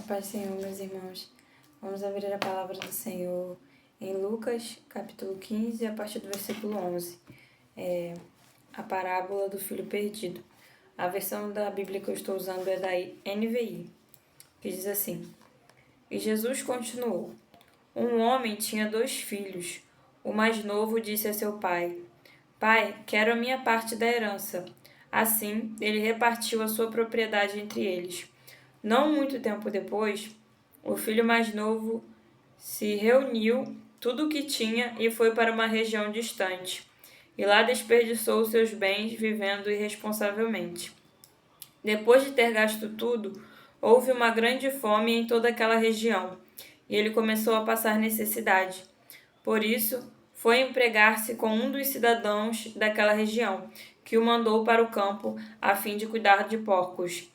paz do Senhor, meus irmãos. Vamos abrir a palavra do Senhor em Lucas, capítulo 15, a partir do versículo 11. A parábola do filho perdido. A versão da Bíblia que eu estou usando é da NVI, que diz assim: E Jesus continuou: Um homem tinha 2 filhos. O mais novo disse a seu pai: Pai, quero a minha parte da herança. Assim, ele repartiu a sua propriedade entre eles. Não muito tempo depois, o filho mais novo se reuniu tudo o que tinha e foi para uma região distante. E lá desperdiçou seus bens vivendo irresponsavelmente. Depois de ter gasto tudo, houve uma grande fome em toda aquela região, e ele começou a passar necessidade. Por isso, foi empregar-se com um dos cidadãos daquela região, que o mandou para o campo a fim de cuidar de porcos.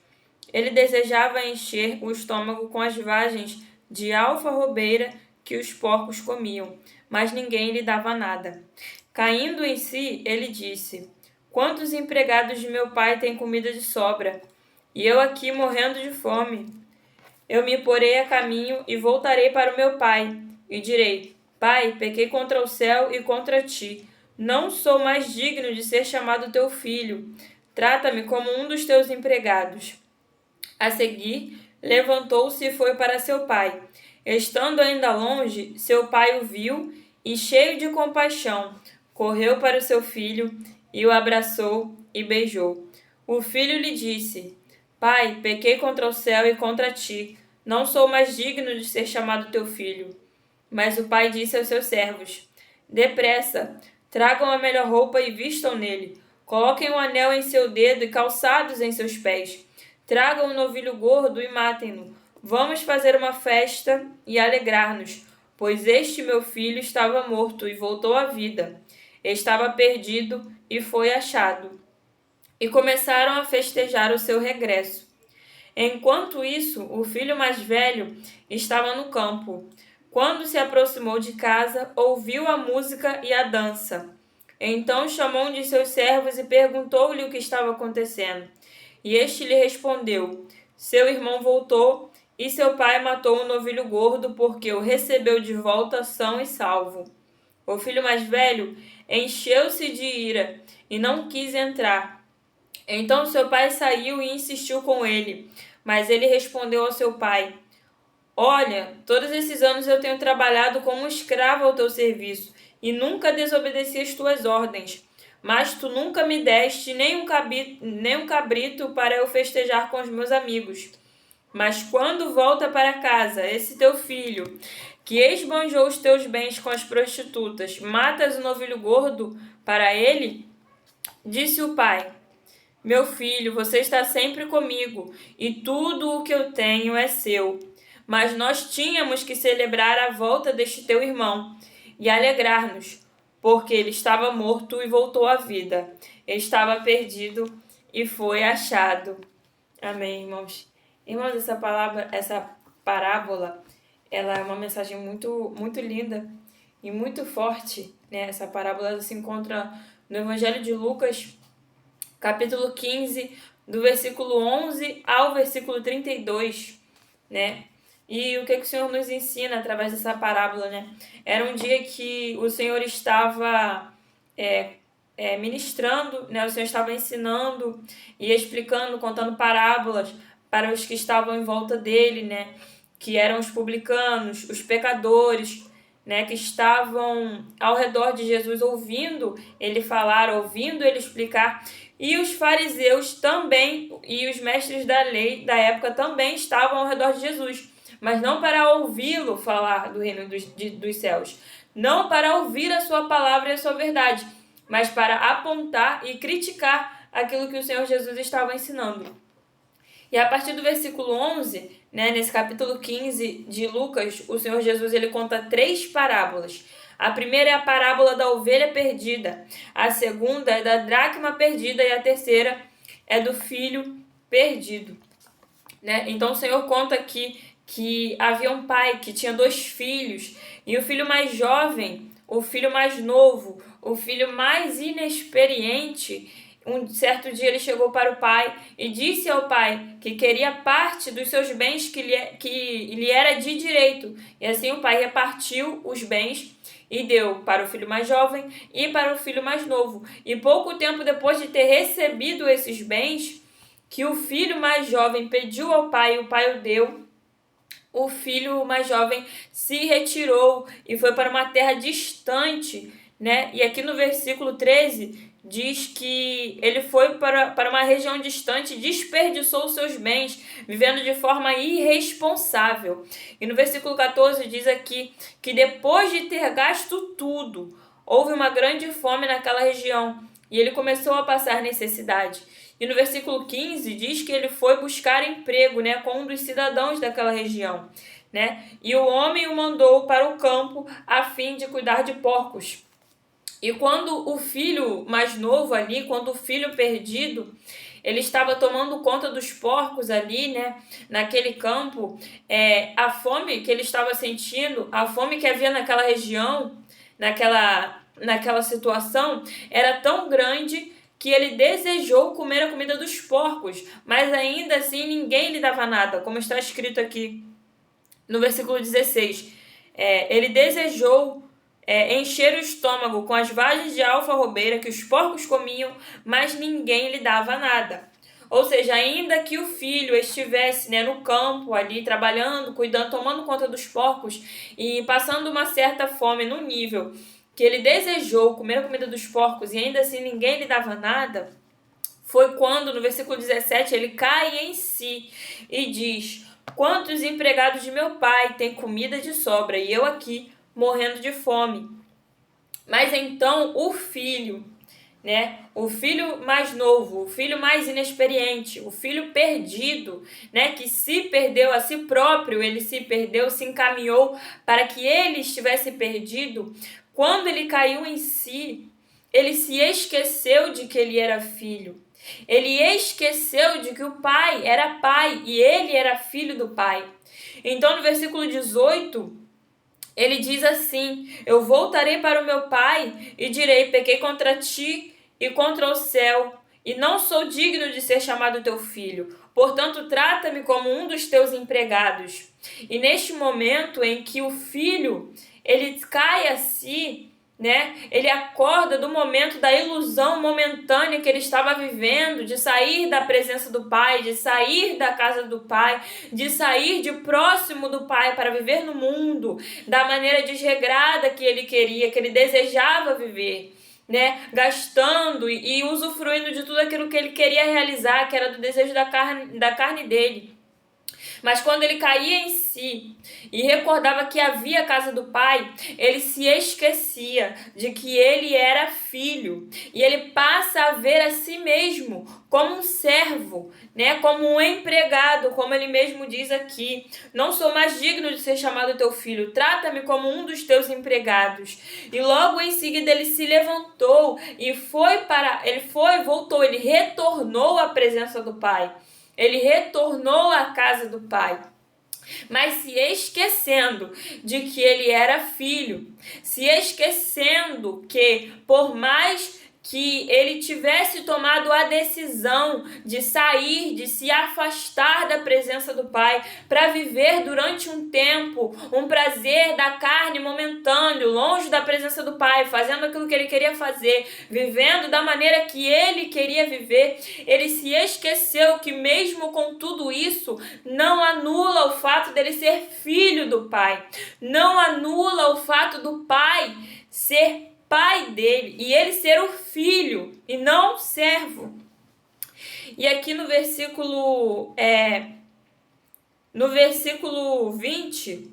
Ele desejava encher o estômago com as vagens de alfarrobeira que os porcos comiam, mas ninguém lhe dava nada. Caindo em si, ele disse: Quantos empregados de meu pai têm comida de sobra, e eu aqui morrendo de fome? Eu me porei a caminho e voltarei para o meu pai, e direi: Pai, pequei contra o céu e contra ti. Não sou mais digno de ser chamado teu filho. Trata-me como um dos teus empregados. A seguir, levantou-se e foi para seu pai. Estando ainda longe, seu pai o viu e, cheio de compaixão, correu para o seu filho e o abraçou e beijou. O filho lhe disse: Pai, pequei contra o céu e contra ti. Não sou mais digno de ser chamado teu filho. Mas o pai disse aos seus servos: Depressa, tragam a melhor roupa e vistam nele. Coloquem um anel em seu dedo e calçados em seus pés. Tragam um novilho gordo e matem-no. Vamos fazer uma festa e alegrar-nos, pois este meu filho estava morto e voltou à vida. Estava perdido e foi achado. E começaram a festejar o seu regresso. Enquanto isso, o filho mais velho estava no campo. Quando se aproximou de casa, ouviu a música e a dança. Então chamou um de seus servos e perguntou-lhe o que estava acontecendo. E este lhe respondeu: Seu irmão voltou e seu pai matou um novilho gordo porque o recebeu de volta são e salvo. O filho mais velho encheu-se de ira e não quis entrar. Então seu pai saiu e insistiu com ele, mas ele respondeu ao seu pai: Olha, todos esses anos eu tenho trabalhado como um escravo ao teu serviço e nunca desobedeci as tuas ordens. Mas tu nunca me deste nem um cabrito para eu festejar com os meus amigos. Mas quando volta para casa esse teu filho, que esbanjou os teus bens com as prostitutas, matas o novilho gordo para ele? Disse o pai: Meu filho, você está sempre comigo, e tudo o que eu tenho é seu. Mas nós tínhamos que celebrar a volta deste teu irmão e alegrar-nos, porque ele estava morto e voltou à vida. Estava perdido e foi achado. Amém, irmãos. Irmãos, essa parábola, ela é uma mensagem muito, muito linda e muito forte, né? Essa parábola se encontra no Evangelho de Lucas, capítulo 15, do versículo 11 ao versículo 32, né? E o que o Senhor nos ensina através dessa parábola, né? Era um dia que o Senhor estava ministrando, né? O Senhor estava ensinando e explicando, contando parábolas para os que estavam em volta dele, né? Que eram os publicanos, os pecadores, né? Que estavam ao redor de Jesus ouvindo ele falar, ouvindo ele explicar. E os fariseus também, e os mestres da lei da época também estavam ao redor de Jesus, mas não para ouvi-lo falar do reino dos céus, não para ouvir a sua palavra e a sua verdade, mas para apontar e criticar aquilo que o Senhor Jesus estava ensinando. E a partir do versículo 11, né, nesse capítulo 15 de Lucas, o Senhor Jesus ele conta 3 parábolas. A primeira é a parábola da ovelha perdida, a segunda é da dracma perdida e a terceira é do filho perdido, né? Então o Senhor conta aqui que havia um pai que tinha 2 filhos e o filho mais jovem, o filho mais novo, o filho mais inexperiente, Um certo dia ele chegou para o pai e disse ao pai que queria parte dos seus bens que lhe era de direito. E assim o pai repartiu os bens e deu para o filho mais jovem e para o filho mais novo. E pouco tempo depois de ter recebido esses bens, que o filho mais jovem pediu ao pai e o pai o deu, o filho mais jovem se retirou e foi para uma terra distante, né? E aqui no versículo 13 diz que ele foi para uma região distante e desperdiçou os seus bens, vivendo de forma irresponsável. E no versículo 14 diz aqui que depois de ter gasto tudo, houve uma grande fome naquela região e ele começou a passar necessidade. E no versículo 15 diz que ele foi buscar emprego, né, com um dos cidadãos daquela região, né? E o homem o mandou para o campo a fim de cuidar de porcos. E quando o filho mais novo ali, quando o filho perdido, ele estava tomando conta dos porcos ali, né, naquele campo, a fome que ele estava sentindo, a fome que havia naquela região, naquela situação, era tão grande que ele desejou comer a comida dos porcos, mas ainda assim ninguém lhe dava nada, como está escrito aqui no versículo 16. Ele desejou encher o estômago com as vagens de alfarrobeira que os porcos comiam, mas ninguém lhe dava nada. Ou seja, ainda que o filho estivesse, né, no campo ali, trabalhando, cuidando, tomando conta dos porcos e passando uma certa fome no nível que ele desejou comer a comida dos porcos e ainda assim ninguém lhe dava nada, foi quando, no versículo 17, ele cai em si e diz: quantos empregados de meu pai têm comida de sobra e eu aqui morrendo de fome? Mas então o filho, né, o filho mais novo, o filho mais inexperiente, o filho perdido, né, que se perdeu a si próprio, ele se perdeu, se encaminhou para que ele estivesse perdido. Quando ele caiu em si, ele se esqueceu de que ele era filho. Ele esqueceu de que o pai era pai e ele era filho do pai. Então, no versículo 18, ele diz assim: eu voltarei para o meu pai e direi: pequei contra ti e contra o céu, e não sou digno de ser chamado teu filho. Portanto, trata-me como um dos teus empregados. E neste momento em que o filho ele cai a si, né? Ele acorda do momento da ilusão momentânea que ele estava vivendo, de sair da presença do pai, de sair da casa do pai, de sair de próximo do pai para viver no mundo da maneira desregrada que ele queria, que ele desejava viver, né? Gastando e usufruindo de tudo aquilo que ele queria realizar, que era do desejo da carne dele. Mas quando ele caía em si e recordava que havia a casa do pai, ele se esquecia de que ele era filho. E ele passa a ver a si mesmo como um servo, né? Como um empregado, como ele mesmo diz aqui. Não sou mais digno de ser chamado teu filho, trata-me como um dos teus empregados. E logo em seguida ele se levantou e ele retornou à presença do pai. Ele retornou à casa do pai, mas se esquecendo de que ele era filho, se esquecendo que por mais que ele tivesse tomado a decisão de sair, de se afastar da presença do pai para viver durante um tempo um prazer da carne momentâneo, longe da presença do pai, fazendo aquilo que ele queria fazer, vivendo da maneira que ele queria viver, ele se esqueceu que mesmo com tudo isso, não anula o fato dele ser filho do pai, não anula o fato do pai ser pai dele e ele ser o filho e não o servo. E aqui no versículo 20,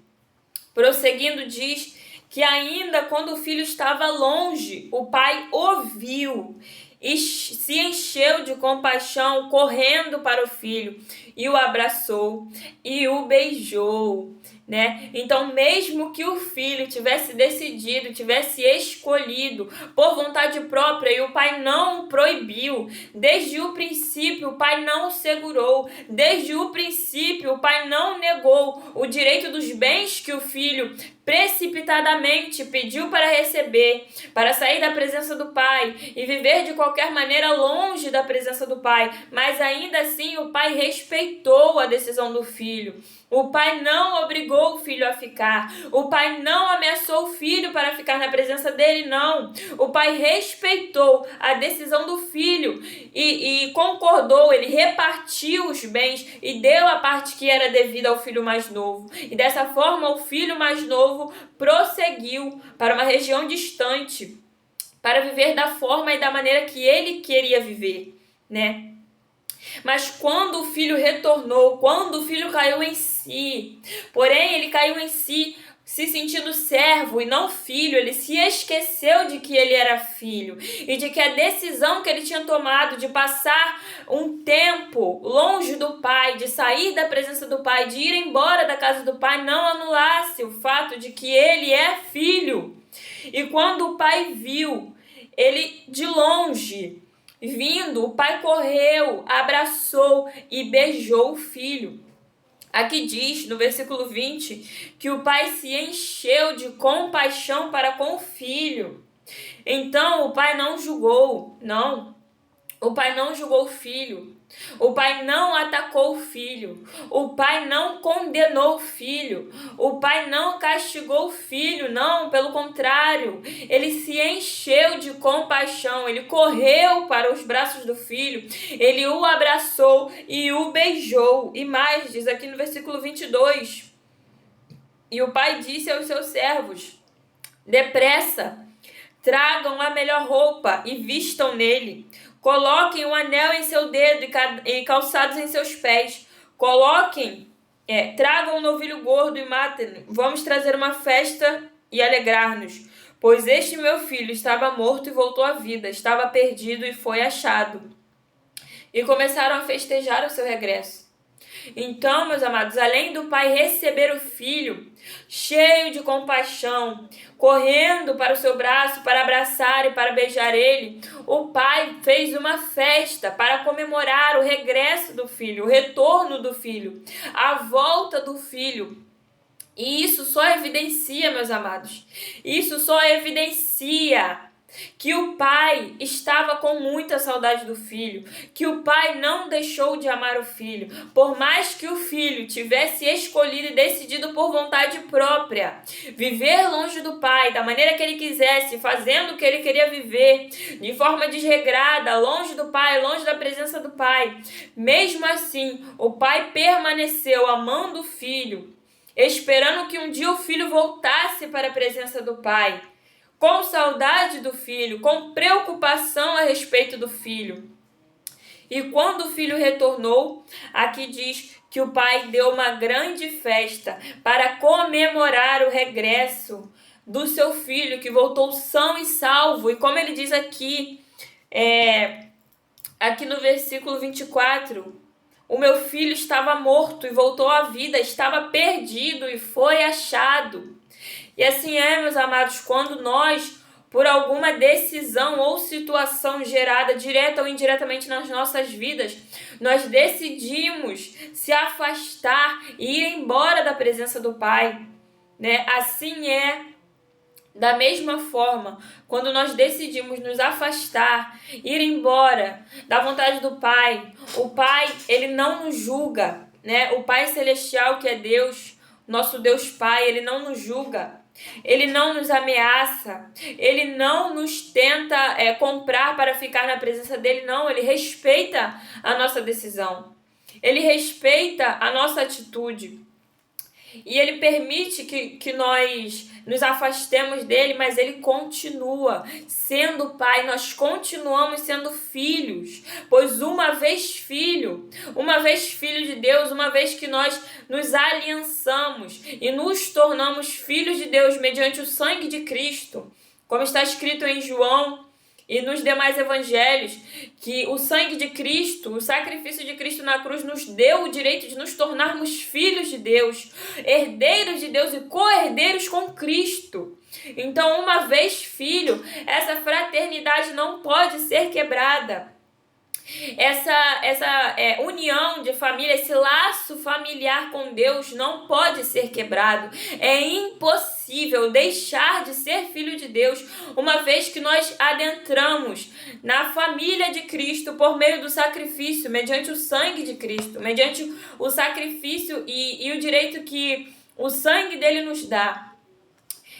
prosseguindo, diz que ainda quando o filho estava longe, o pai o viu e se encheu de compaixão, correndo para o filho e o abraçou e o beijou, né? Então, mesmo que o filho tivesse decidido, tivesse escolhido por vontade própria e o pai não o proibiu, desde o princípio o pai não o segurou, desde o princípio o pai não negou o direito dos bens que o filho precipitadamente pediu para receber, para sair da presença do pai e viver de qualquer maneira longe da presença do pai, mas ainda assim o pai respeitou a decisão do filho. O pai não obrigou o filho a ficar. O pai não ameaçou o filho para ficar na presença dele, não. O pai respeitou a decisão do filho e concordou. Ele repartiu os bens e deu a parte que era devida ao filho mais novo. E dessa forma, o filho mais novo prosseguiu para uma região distante, para viver da forma e da maneira que ele queria viver, né? Mas quando o filho retornou, quando o filho caiu em si, porém ele caiu em si se sentindo servo e não filho, ele se esqueceu de que ele era filho e de que a decisão que ele tinha tomado de passar um tempo longe do pai, de sair da presença do pai, de ir embora da casa do pai, não anulasse o fato de que ele é filho. E quando o pai viu ele de longe vindo, o pai correu, abraçou e beijou o filho. Aqui diz, no versículo 20, que o pai se encheu de compaixão para com o filho. Então, o pai não julgou, não. O pai não julgou o filho. O pai não atacou o filho. O pai não condenou o filho. O pai não castigou o filho. Não, pelo contrário. Ele se encheu de compaixão. Ele correu para os braços do filho. Ele o abraçou e o beijou. E mais, diz aqui no versículo 22. E o pai disse aos seus servos: depressa, tragam a melhor roupa e vistam nele. Coloquem um anel em seu dedo e calçados em seus pés. Tragam um novilho gordo e matem-no. Vamos trazer uma festa e alegrar-nos. Pois este meu filho estava morto e voltou à vida. Estava perdido e foi achado. E começaram a festejar o seu regresso. Então, meus amados, além do pai receber o filho, cheio de compaixão, correndo para o seu braço para abraçar e para beijar ele, o pai fez uma festa para comemorar o regresso do filho, o retorno do filho, a volta do filho. E isso só evidencia, meus amados, isso só evidencia que o pai estava com muita saudade do filho, que o pai não deixou de amar o filho, por mais que o filho tivesse escolhido e decidido por vontade própria viver longe do pai, da maneira que ele quisesse, fazendo o que ele queria viver, de forma desregrada, longe do pai, longe da presença do pai. Mesmo assim, o pai permaneceu amando o filho, esperando que um dia o filho voltasse para a presença do pai, com saudade do filho, com preocupação a respeito do filho. E quando o filho retornou, aqui diz que o pai deu uma grande festa para comemorar o regresso do seu filho, que voltou são e salvo. E como ele diz aqui no versículo 24, o meu filho estava morto e voltou à vida, estava perdido e foi achado. E assim meus amados, quando nós, por alguma decisão ou situação gerada direta ou indiretamente nas nossas vidas, nós decidimos se afastar e ir embora da presença do Pai, né? Assim da mesma forma, quando nós decidimos nos afastar, ir embora da vontade do Pai, o Pai, ele não nos julga, né? O Pai Celestial, que é Deus, nosso Deus Pai, ele não nos julga. Ele não nos ameaça, ele não nos tenta comprar para ficar na presença dele, não. Ele respeita a nossa decisão, ele respeita a nossa atitude e ele permite que nós nos afastemos dele, mas ele continua sendo pai, nós continuamos sendo filhos, pois uma vez filho de Deus, uma vez que nós nos aliançamos e nos tornamos filhos de Deus mediante o sangue de Cristo, como está escrito em João, e nos demais evangelhos, que o sangue de Cristo, o sacrifício de Cristo na cruz nos deu o direito de nos tornarmos filhos de Deus, herdeiros de Deus e co-herdeiros com Cristo. Então, uma vez filho, essa fraternidade não pode ser quebrada. Essa união de família, esse laço familiar com Deus não pode ser quebrado. É impossível deixar de ser filho de Deus, uma vez que nós adentramos na família de Cristo por meio do sacrifício, mediante o sangue de Cristo, mediante o sacrifício e o direito que o sangue dele nos dá.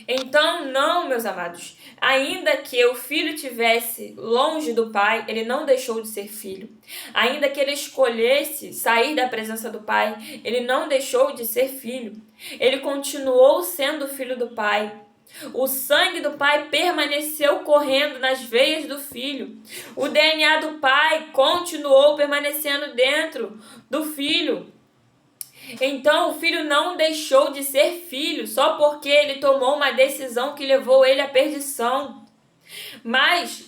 Então, não, meus amados, ainda que o filho estivesse longe do pai, ele não deixou de ser filho. Ainda que ele escolhesse sair da presença do pai, ele não deixou de ser filho. Ele continuou sendo filho do pai. O sangue do pai permaneceu correndo nas veias do filho. O DNA do pai continuou permanecendo dentro do filho. Então, o filho não deixou de ser filho só porque ele tomou uma decisão que levou ele à perdição,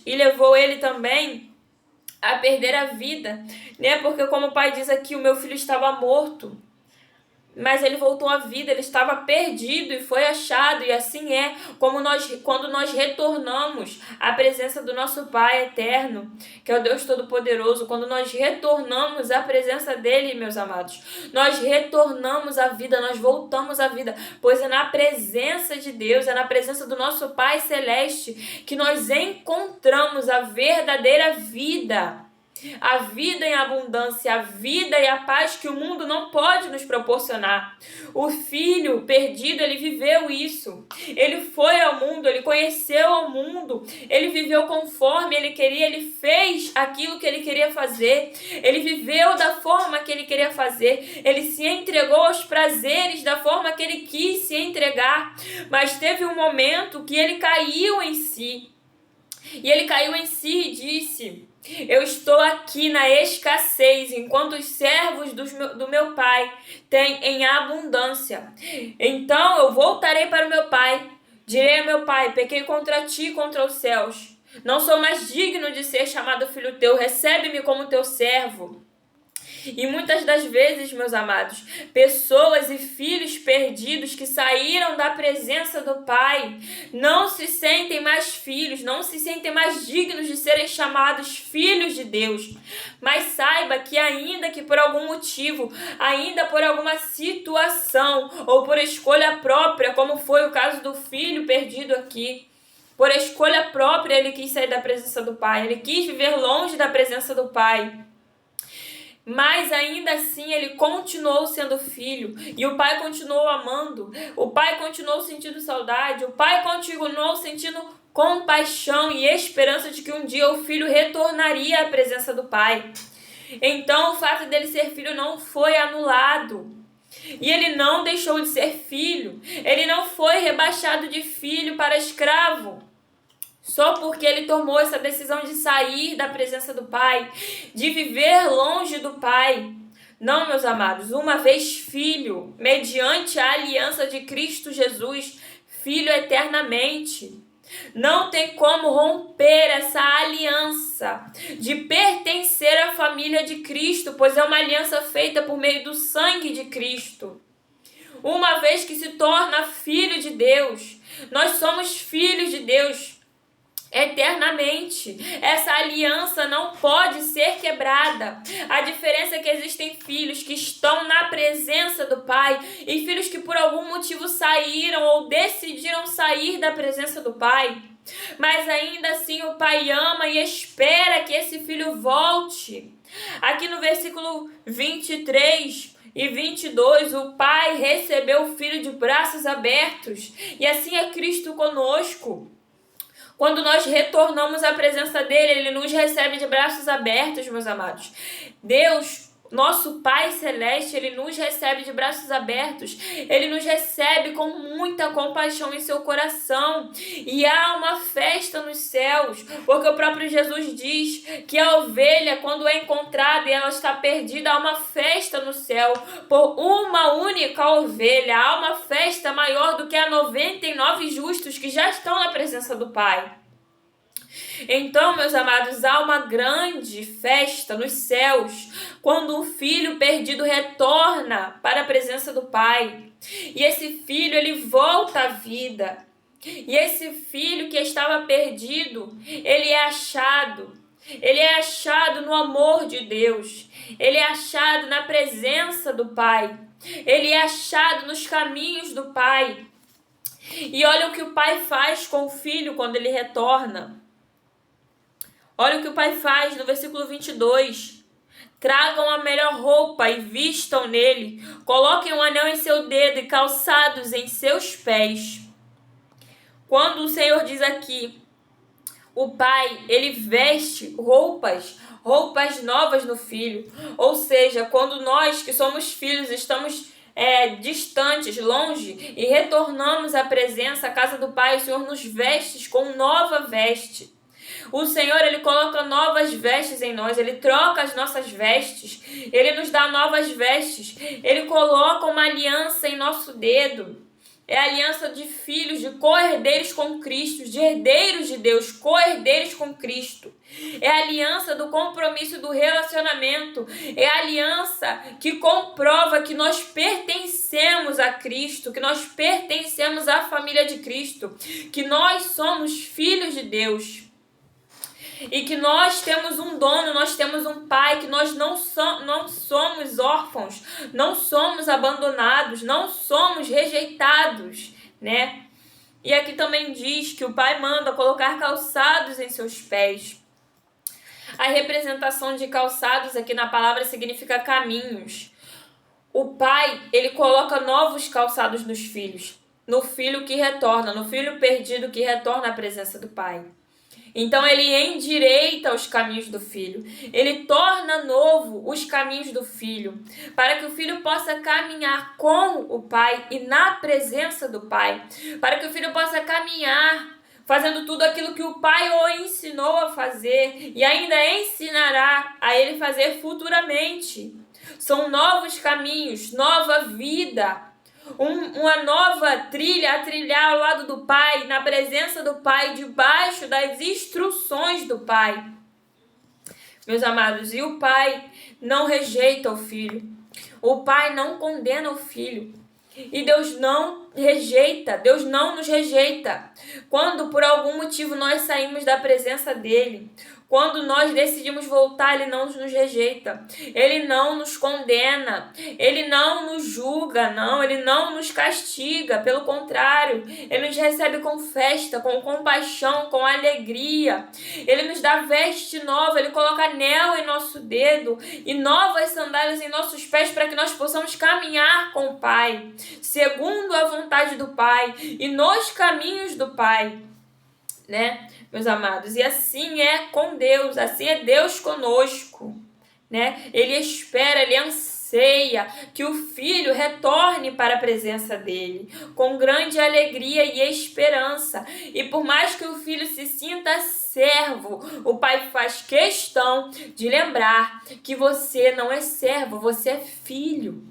e levou ele também a perder a vida, né? Porque, como o pai diz aqui, o meu filho estava morto, mas ele voltou à vida, ele estava perdido e foi achado. E assim é quando nós retornamos à presença do nosso Pai eterno, que é o Deus Todo-Poderoso. Quando nós retornamos à presença dele, meus amados, nós retornamos à vida, nós voltamos à vida, pois é na presença de Deus, é na presença do nosso Pai Celeste que nós encontramos a verdadeira vida. A vida em abundância, a vida e a paz que o mundo não pode nos proporcionar. O filho perdido, ele viveu isso. Ele foi ao mundo, ele conheceu o mundo, ele viveu conforme ele queria, ele fez aquilo que ele queria fazer, ele viveu da forma que ele queria fazer, ele se entregou aos prazeres da forma que ele quis se entregar, mas teve um momento que ele caiu em si. E ele caiu em si e disse: eu estou aqui na escassez, enquanto os servos do meu pai têm em abundância. Então eu voltarei para o meu pai, direi a meu pai: pequei contra ti e contra os céus. Não sou mais digno de ser chamado filho teu, recebe-me como teu servo. E muitas das vezes, meus amados, pessoas e filhos perdidos que saíram da presença do Pai não se sentem mais filhos, não se sentem mais dignos de serem chamados filhos de Deus. Mas saiba que ainda que por algum motivo, ainda por alguma situação ou por escolha própria, como foi o caso do filho perdido aqui, por escolha própria ele quis sair da presença do Pai, ele quis viver longe da presença do Pai. Mas ainda assim ele continuou sendo filho, e o pai continuou amando, o pai continuou sentindo saudade, o pai continuou sentindo compaixão e esperança de que um dia o filho retornaria à presença do pai. Então o fato dele ser filho não foi anulado, e ele não deixou de ser filho, ele não foi rebaixado de filho para escravo. Só porque ele tomou essa decisão de sair da presença do Pai, de viver longe do Pai. Não, meus amados, uma vez filho, mediante a aliança de Cristo Jesus, filho eternamente. Não tem como romper essa aliança de pertencer à família de Cristo, pois é uma aliança feita por meio do sangue de Cristo. Uma vez que se torna filho de Deus, nós somos filhos de Deus eternamente. Essa aliança não pode ser quebrada. A diferença é que existem filhos que estão na presença do Pai e filhos que por algum motivo saíram ou decidiram sair da presença do Pai. Mas ainda assim o Pai ama e espera que esse filho volte. Aqui no versículo 23 e 22, o Pai recebeu o Filho de braços abertos, e assim é Cristo conosco. Quando nós retornamos à presença dele, ele nos recebe de braços abertos, meus amados. Deus, nosso Pai Celeste, ele nos recebe de braços abertos. Ele nos recebe com muita compaixão em seu coração. E há uma festa nos céus, porque o próprio Jesus diz que a ovelha, quando é encontrada e ela está perdida, há uma festa no céu por uma única ovelha. Há uma festa maior do que a 99 justos que já estão na presença do Pai. Então, meus amados, há uma grande festa nos céus quando o filho perdido retorna para a presença do Pai. E esse filho, ele volta à vida. E esse filho que estava perdido, ele é achado. Ele é achado no amor de Deus. Ele é achado na presença do Pai. Ele é achado nos caminhos do Pai. E olha o que o Pai faz com o filho quando ele retorna. Olha o que o Pai faz no versículo 22. Tragam a melhor roupa e vistam nele. Coloquem um anel em seu dedo e calçados em seus pés. Quando o Senhor diz aqui, o Pai, ele veste roupas novas no filho. Ou seja, quando nós que somos filhos estamos distantes, longe, e retornamos à presença, à casa do Pai, o Senhor nos veste com nova veste. O Senhor, ele coloca novas vestes em nós, ele troca as nossas vestes, ele nos dá novas vestes, ele coloca uma aliança em nosso dedo. É a aliança de filhos, de co-herdeiros com Cristo, de herdeiros de Deus, co-herdeiros com Cristo. É a aliança do compromisso do relacionamento. É a aliança que comprova que nós pertencemos a Cristo, que nós pertencemos à família de Cristo, que nós somos filhos de Deus. E que nós temos um dono, nós temos um pai, que nós não somos órfãos, não somos abandonados, não somos rejeitados, né? E aqui também diz que o pai manda colocar calçados em seus pés. A representação de calçados aqui na palavra significa caminhos. O pai, ele coloca novos calçados nos filhos, no filho que retorna, no filho perdido que retorna à presença do pai. Então ele endireita os caminhos do filho, ele torna novo os caminhos do filho, para que o filho possa caminhar com o pai e na presença do pai, para que o filho possa caminhar fazendo tudo aquilo que o pai o ensinou a fazer e ainda ensinará a ele fazer futuramente. São novos caminhos, nova vida. Uma nova trilha a trilhar ao lado do Pai, na presença do Pai, debaixo das instruções do Pai. Meus amados, e o Pai não rejeita o Filho. O Pai não condena o Filho. E Deus não rejeita, Deus não nos rejeita. Quando por algum motivo nós saímos da presença dEle, quando nós decidimos voltar, Ele não nos rejeita. Ele não nos condena. Ele não nos julga, não. Ele não nos castiga. Pelo contrário, Ele nos recebe com festa, com compaixão, com alegria. Ele nos dá veste nova. Ele coloca anel em nosso dedo e novas sandálias em nossos pés para que nós possamos caminhar com o Pai, segundo a vontade do Pai e nos caminhos do Pai, né, meus amados? E assim é com Deus, assim é Deus conosco, né? Ele espera, ele anseia que o filho retorne para a presença dele com grande alegria e esperança. E por mais que o filho se sinta servo, o pai faz questão de lembrar que você não é servo, você é filho.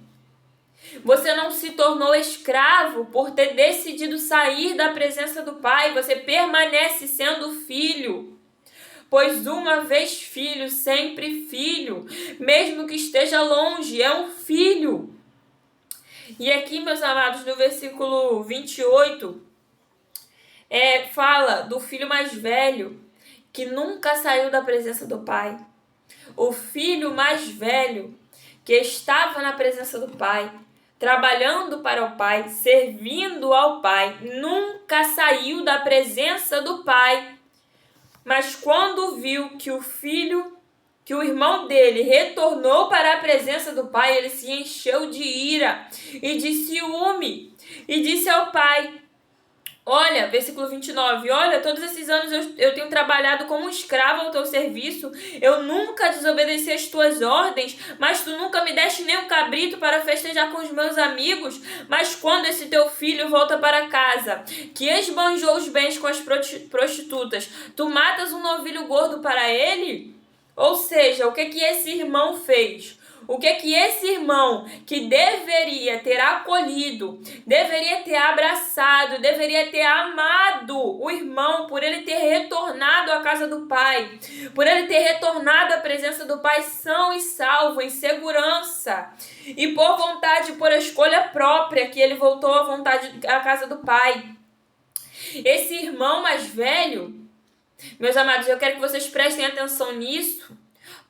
Você não se tornou escravo por ter decidido sair da presença do Pai. Você permanece sendo filho. Pois uma vez filho, sempre filho. Mesmo que esteja longe, é um filho. E aqui, meus amados, no versículo 28, fala do filho mais velho, que nunca saiu da presença do Pai. O filho mais velho, que estava na presença do Pai, trabalhando para o Pai, servindo ao Pai, nunca saiu da presença do Pai. Mas quando viu que que o irmão dele retornou para a presença do Pai, ele se encheu de ira e de ciúme e disse ao Pai: olha, versículo 29, olha, todos esses anos eu tenho trabalhado como um escravo ao teu serviço, eu nunca desobedeci às tuas ordens, mas tu nunca me deste nem um cabrito para festejar com os meus amigos. Mas quando esse teu filho volta para casa, que esbanjou os bens com as prostitutas, tu matas um novilho gordo para ele? Ou seja, o que esse irmão fez? O que esse irmão que deveria ter acolhido, deveria ter abraçado, deveria ter amado o irmão por ele ter retornado à casa do pai, por ele ter retornado à presença do pai são e salvo, em segurança, e por vontade, por escolha própria, que ele voltou à vontade à casa do pai. Esse irmão mais velho, meus amados, eu quero que vocês prestem atenção nisso,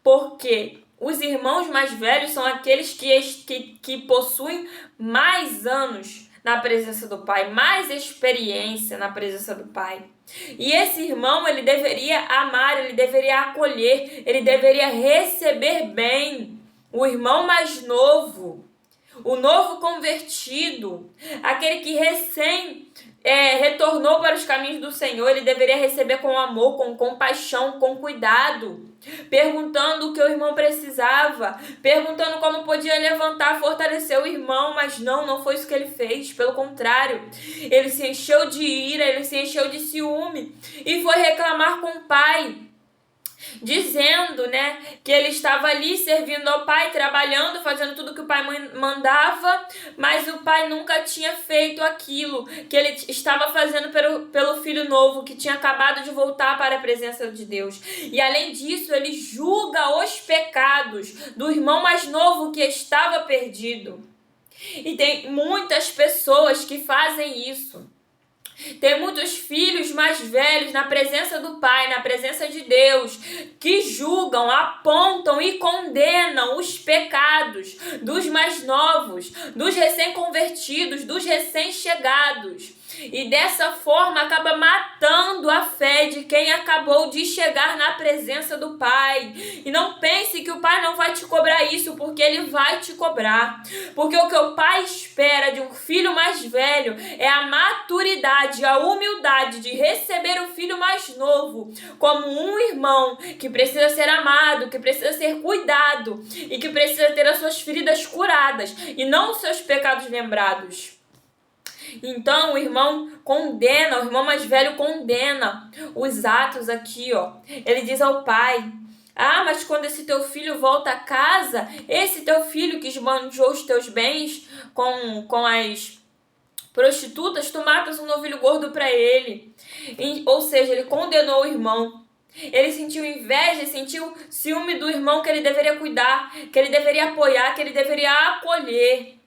porque os irmãos mais velhos são aqueles que possuem mais anos na presença do pai, mais experiência na presença do pai. E esse irmão, ele deveria amar, ele deveria acolher, ele deveria receber bem o irmão mais novo, o novo convertido, aquele que retornou para os caminhos do Senhor. Ele deveria receber com amor, com compaixão, com cuidado, perguntando o que o irmão precisava, perguntando como podia levantar, fortalecer o irmão, mas não foi isso que ele fez. Pelo contrário, ele se encheu de ira, ele se encheu de ciúme e foi reclamar com o pai, dizendo, que ele estava ali servindo ao pai, trabalhando, fazendo tudo que o pai mandava, mas o pai nunca tinha feito aquilo que ele estava fazendo pelo filho novo, que tinha acabado de voltar para a presença de Deus. E além disso, ele julga os pecados do irmão mais novo que estava perdido. E tem muitas pessoas que fazem isso. Tem muitos filhos mais velhos na presença do Pai, na presença de Deus, que julgam, apontam e condenam os pecados dos mais novos, dos recém-convertidos, dos recém-chegados. E dessa forma acaba matando a fé de quem acabou de chegar na presença do Pai. E não pense que o Pai não vai te cobrar isso, porque Ele vai te cobrar. Porque o que o Pai espera de um filho mais velho é a maturidade, a humildade de receber o filho mais novo como um irmão que precisa ser amado, que precisa ser cuidado e que precisa ter as suas feridas curadas e não os seus pecados lembrados. Então o irmão mais velho condena os atos aqui, ó. Ele diz ao pai: mas quando esse teu filho volta a casa, esse teu filho que esbanjou os teus bens com as prostitutas, tu matas um novilho gordo para ele. Ou seja, ele condenou o irmão. Ele sentiu inveja, sentiu ciúme do irmão que ele deveria cuidar, que ele deveria apoiar, que ele deveria acolher.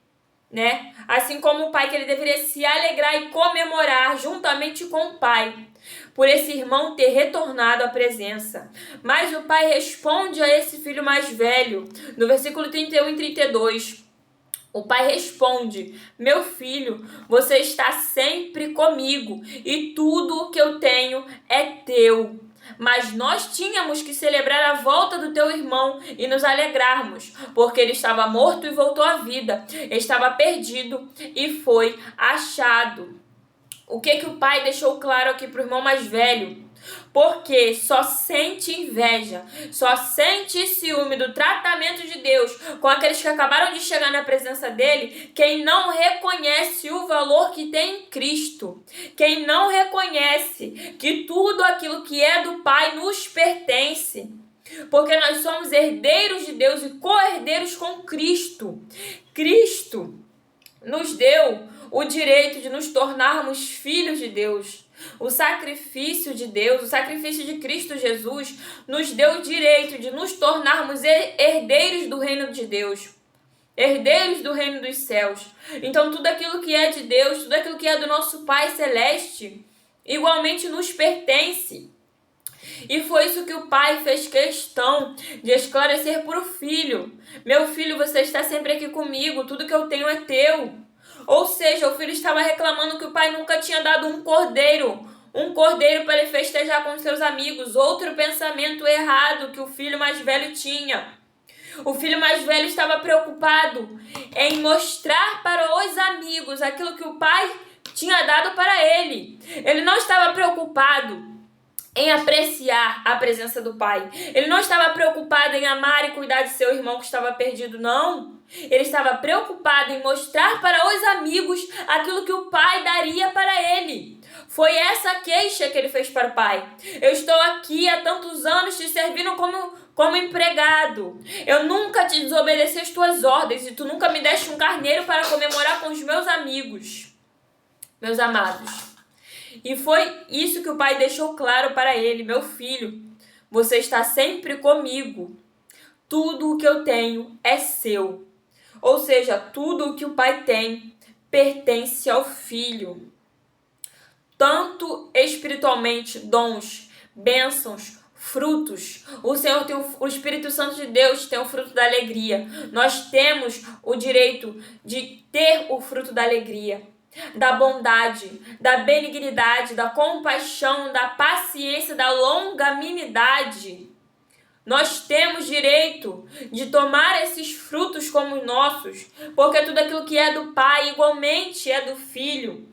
Assim como o pai, que ele deveria se alegrar e comemorar juntamente com o pai por esse irmão ter retornado à presença. Mas o pai responde a esse filho mais velho, no versículo 31 e 32. O pai responde: meu filho, você está sempre comigo e tudo o que eu tenho é teu. Mas nós tínhamos que celebrar a volta do teu irmão e nos alegrarmos, porque ele estava morto e voltou à vida, estava perdido e foi achado. O que o pai deixou claro aqui para o irmão mais velho? Porque só sente inveja, só sente ciúme do tratamento de Deus com aqueles que acabaram de chegar na presença dele, quem não reconhece o valor que tem em Cristo, quem não reconhece que tudo aquilo que é do Pai nos pertence, porque nós somos herdeiros de Deus e co-herdeiros com Cristo. Cristo nos deu o direito de nos tornarmos filhos de Deus. O sacrifício de Deus, o sacrifício de Cristo Jesus, nos deu o direito de nos tornarmos herdeiros do reino de Deus, herdeiros do reino dos céus. Então tudo aquilo que é de Deus, tudo aquilo que é do nosso Pai Celeste, igualmente nos pertence. E foi isso que o pai fez questão de esclarecer para o filho: meu filho, você está sempre aqui comigo, tudo que eu tenho é teu. Ou seja, o filho estava reclamando que o pai nunca tinha dado um cordeiro para ele festejar com seus amigos. Outro pensamento errado que o filho mais velho tinha. O filho mais velho estava preocupado em mostrar para os amigos aquilo que o pai tinha dado para ele. Ele não estava preocupado em apreciar a presença do pai. Ele não estava preocupado em amar e cuidar de seu irmão que estava perdido, não. Ele estava preocupado em mostrar para os amigos aquilo que o pai daria para ele. Foi essa queixa que ele fez para o pai. Eu estou aqui há tantos anos te servindo como empregado. Eu nunca te desobedeci as tuas ordens e tu nunca me deste um carneiro para comemorar com os meus amigos, meus amados. E foi isso que o pai deixou claro para ele: meu filho, você está sempre comigo. Tudo o que eu tenho é seu. Ou seja, tudo o que o pai tem pertence ao filho. Tanto espiritualmente, dons, bênçãos, frutos. O Senhor tem o Espírito Santo de Deus tem o fruto da alegria. Nós temos o direito de ter o fruto da alegria, da bondade, da benignidade, da compaixão, da paciência, da longanimidade. Nós temos direito de tomar esses frutos como nossos, porque tudo aquilo que é do Pai igualmente é do Filho.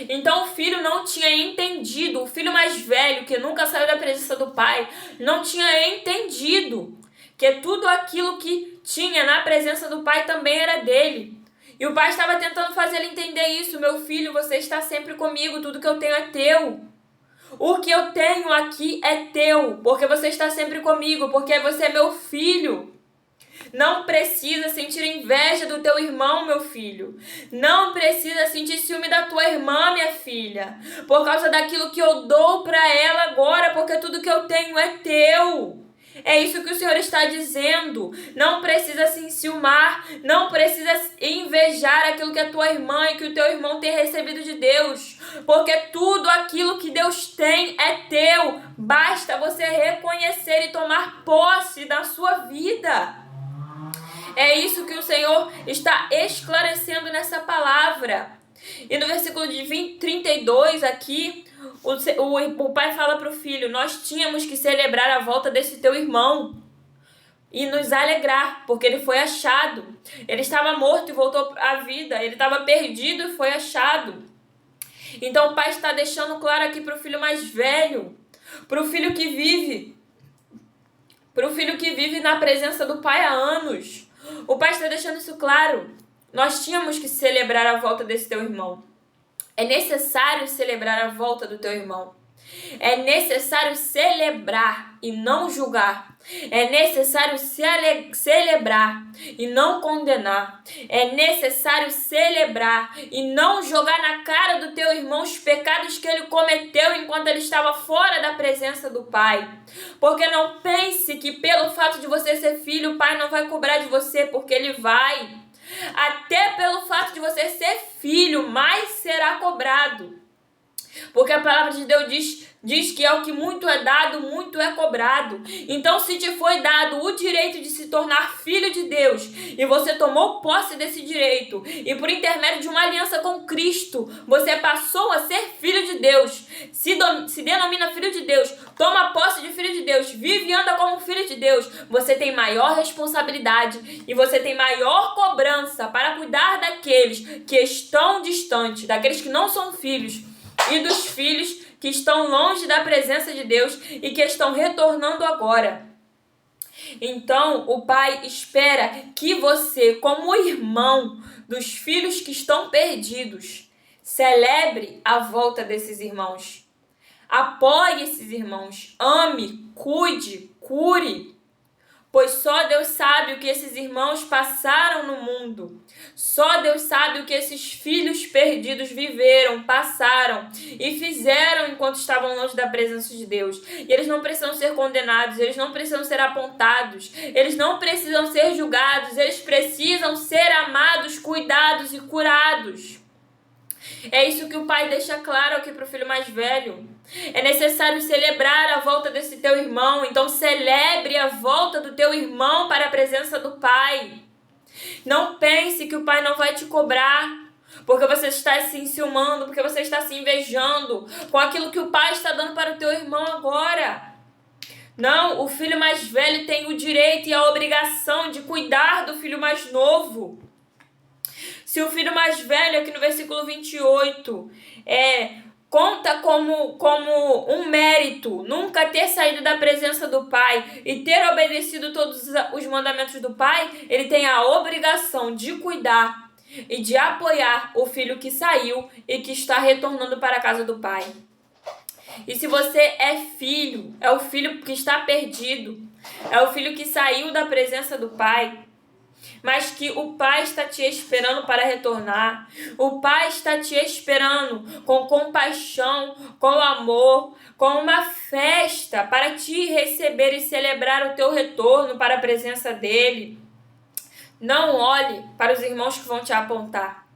Então o filho não tinha entendido, o filho mais velho, que nunca saiu da presença do pai, não tinha entendido que tudo aquilo que tinha na presença do pai também era dele. E o pai estava tentando fazer ele entender isso: meu filho, você está sempre comigo, tudo que eu tenho é teu. O que eu tenho aqui é teu, porque você está sempre comigo, porque você é meu filho. Não precisa sentir inveja do teu irmão, meu filho. Não precisa sentir ciúme da tua irmã, minha filha, por causa daquilo que eu dou para ela agora, porque tudo que eu tenho é teu. É isso que o Senhor está dizendo. Não precisa se enciumar, não precisa invejar aquilo que a tua irmã e que o teu irmão tem recebido de Deus, porque tudo aquilo que Deus tem é teu. Basta você reconhecer e tomar posse da sua vida. É isso que o Senhor está esclarecendo nessa palavra. E no versículo de 32 aqui, o pai fala para o filho: nós tínhamos que celebrar a volta desse teu irmão e nos alegrar, porque ele foi achado. Ele estava morto e voltou à vida. Ele estava perdido e foi achado. Então o pai está deixando claro aqui para o filho mais velho, para o filho que vive na presença do pai há anos. O pai está deixando isso claro. Nós tínhamos que celebrar a volta desse teu irmão. É necessário celebrar a volta do teu irmão. É necessário celebrar e não julgar. É necessário celebrar e não condenar. É necessário celebrar e não jogar na cara do teu irmão os pecados que ele cometeu enquanto ele estava fora da presença do Pai. Porque não pense que pelo fato de você ser filho, o Pai não vai cobrar de você, porque ele vai. Até pelo fato de você ser filho, mais será cobrado. Porque a palavra de Deus diz que é o que muito é dado, muito é cobrado. Então, se te foi dado o direito de se tornar filho de Deus, e você tomou posse desse direito, e por intermédio de uma aliança com Cristo, você passou a ser filho de Deus, se denomina filho de Deus, toma posse de filho de Deus, vive e anda como filho de Deus, você tem maior responsabilidade e você tem maior cobrança para cuidar daqueles que estão distantes, daqueles que não são filhos, e dos filhos que estão longe da presença de Deus e que estão retornando agora. Então, o Pai espera que você, como irmão dos filhos que estão perdidos, celebre a volta desses irmãos. Apoie esses irmãos, ame, cuide, cure. Pois só Deus sabe o que esses irmãos passaram no mundo. Só Deus sabe o que esses filhos perdidos viveram, passaram e fizeram enquanto estavam longe da presença de Deus. E eles não precisam ser condenados, eles não precisam ser apontados, eles não precisam ser julgados, eles precisam ser amados, cuidados e curados. É isso que o pai deixa claro aqui para o filho mais velho. É necessário celebrar a volta desse teu irmão. Então celebre a volta do teu irmão para a presença do pai. Não pense que o pai não vai te cobrar, porque você está se enciumando, porque você está se invejando com aquilo que o pai está dando para o teu irmão agora. Não, o filho mais velho tem o direito e a obrigação de cuidar do filho mais novo. Se o filho mais velho, aqui no versículo 28, conta como um mérito nunca ter saído da presença do pai e ter obedecido todos os mandamentos do pai, ele tem a obrigação de cuidar e de apoiar o filho que saiu e que está retornando para a casa do pai. E se você é filho, é o filho que está perdido, É o filho que saiu da presença do pai, mas que o pai está te esperando para retornar. O pai está te esperando com compaixão, com amor, com uma festa para te receber e celebrar o teu retorno para a presença dele. Não olhe para os irmãos que vão te apontar.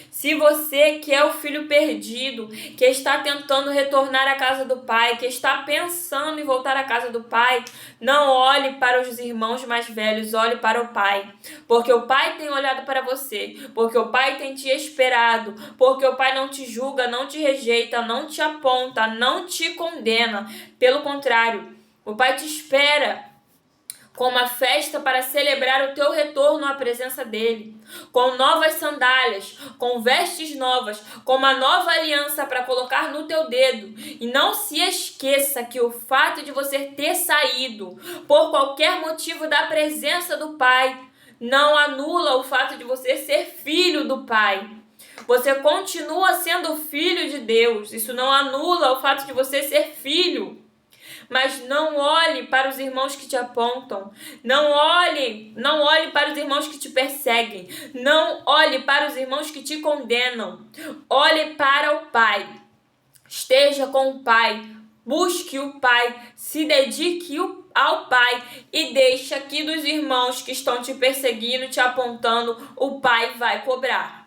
Se você que é o filho perdido, que está tentando retornar à casa do pai, que está pensando em voltar à casa do pai, não olhe para os irmãos mais velhos, olhe para o pai. Porque o pai tem olhado para você, porque o pai tem te esperado, porque o pai não te julga, não te rejeita, não te aponta, não te condena. Pelo contrário, o pai te espera com uma festa para celebrar o teu retorno à presença dele, com novas sandálias, com vestes novas, com uma nova aliança para colocar no teu dedo. E não se esqueça que o fato de você ter saído por qualquer motivo da presença do Pai não anula o fato de você ser filho do Pai. Você continua sendo filho de Deus. Isso não anula o fato de você ser filho. Mas não olhe para os irmãos que te apontam. Não olhe para os irmãos que te perseguem. Não olhe para os irmãos que te condenam. Olhe para o Pai. Esteja com o Pai. Busque o Pai. Se dedique ao Pai. E deixa que dos irmãos que estão te perseguindo, te apontando, o Pai vai cobrar.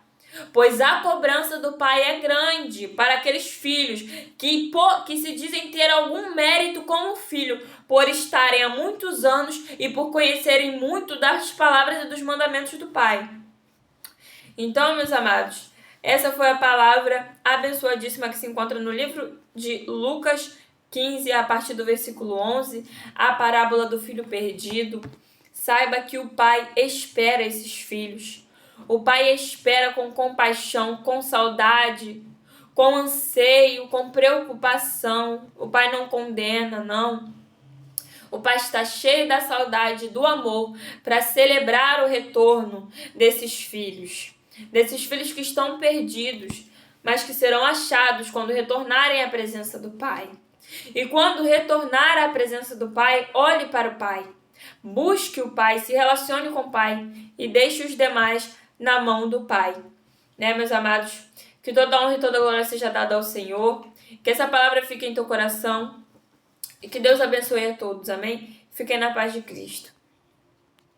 Pois a cobrança do pai é grande para aqueles filhos que se dizem ter algum mérito como filho, por estarem há muitos anos e por conhecerem muito das palavras e dos mandamentos do pai. Então, meus amados, essa foi a palavra abençoadíssima que se encontra no livro de Lucas 15, a partir do versículo 11, a parábola do filho perdido. Saiba que o pai espera esses filhos. O pai espera com compaixão, com saudade, com anseio, com preocupação. O pai não condena, não. O pai está cheio da saudade, do amor, para celebrar o retorno desses filhos que estão perdidos, mas que serão achados quando retornarem à presença do pai. E quando retornar à presença do pai, olhe para o pai. Busque o pai, se relacione com o pai e deixe os demais na mão do Pai, né, meus amados? Que toda honra e toda glória seja dada ao Senhor, que essa palavra fique em teu coração e que Deus abençoe a todos, amém? Fiquem na paz de Cristo.